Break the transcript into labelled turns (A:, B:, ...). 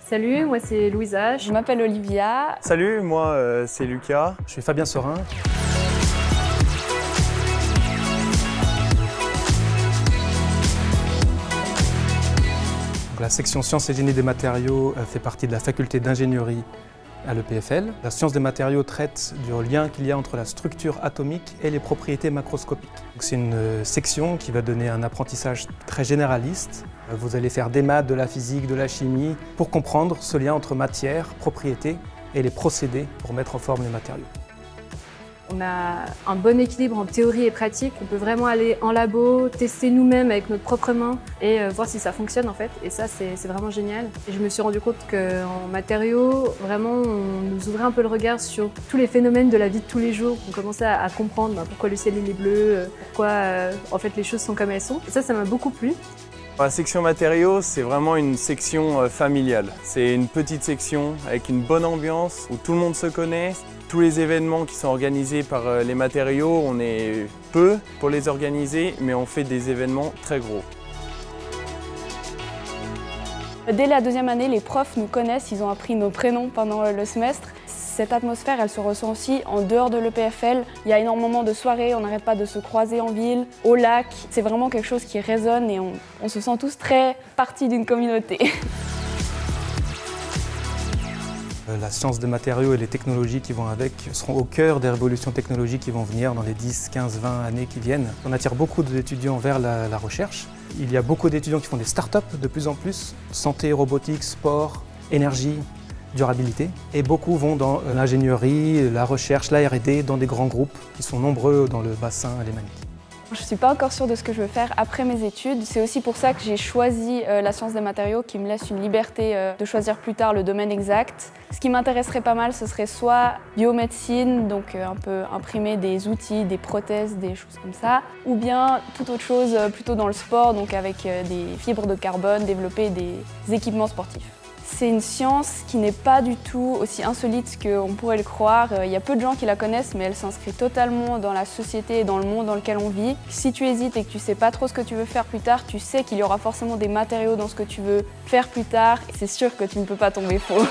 A: Salut, moi c'est Louisa.
B: Je m'appelle Olivia.
C: Salut, moi c'est Lucas.
D: Je suis Fabien Sorin. La section Sciences et Génie des matériaux fait partie de la faculté d'ingénierie à l'EPFL. La science des matériaux traite du lien qu'il y a entre la structure atomique et les propriétés macroscopiques. C'est une section qui va donner un apprentissage très généraliste. Vous allez faire des maths, de la physique, de la chimie pour comprendre ce lien entre matière, propriétés et les procédés pour mettre en forme les matériaux.
A: On a un bon équilibre en théorie et pratique. On peut vraiment aller en labo, tester nous-mêmes avec notre propre main et voir si ça fonctionne en fait. Et ça, c'est vraiment génial. Et je me suis rendu compte qu'en matériaux, vraiment, on nous ouvrait un peu le regard sur tous les phénomènes de la vie de tous les jours. On commençait à comprendre pourquoi le ciel il est bleu, pourquoi en fait les choses sont comme elles sont. Et ça m'a beaucoup plu.
C: La section matériaux, c'est vraiment une section familiale. C'est une petite section avec une bonne ambiance où tout le monde se connaît. Tous les événements qui sont organisés par les matériaux, on est peu pour les organiser, mais on fait des événements très gros.
B: Dès la deuxième année, les profs nous connaissent, ils ont appris nos prénoms pendant le semestre. Cette atmosphère, elle se ressent aussi en dehors de l'EPFL. Il y a énormément de soirées, on n'arrête pas de se croiser en ville, au lac. C'est vraiment quelque chose qui résonne et on se sent tous très partie d'une communauté.
D: La science des matériaux et les technologies qui vont avec seront au cœur des révolutions technologiques qui vont venir dans les 10, 15, 20 années qui viennent. On attire beaucoup d'étudiants vers la recherche. Il y a beaucoup d'étudiants qui font des startups de plus en plus, santé, robotique, sport, énergie, durabilité. Et beaucoup vont dans l'ingénierie, la recherche, la R&D, dans des grands groupes qui sont nombreux dans le bassin alémanique.
B: Je ne suis pas encore sûre de ce que je veux faire après mes études. C'est aussi pour ça que j'ai choisi la science des matériaux qui me laisse une liberté de choisir plus tard le domaine exact. Ce qui m'intéresserait pas mal, ce serait soit biomédecine, donc un peu imprimer des outils, des prothèses, des choses comme ça, ou bien toute autre chose plutôt dans le sport, donc avec des fibres de carbone, développer des équipements sportifs. C'est une science qui n'est pas du tout aussi insolite qu'on pourrait le croire. Il y a peu de gens qui la connaissent, mais elle s'inscrit totalement dans la société et dans le monde dans lequel on vit. Si tu hésites et que tu ne sais pas trop ce que tu veux faire plus tard, tu sais qu'il y aura forcément des matériaux dans ce que tu veux faire plus tard. C'est sûr que tu ne peux pas tomber faux.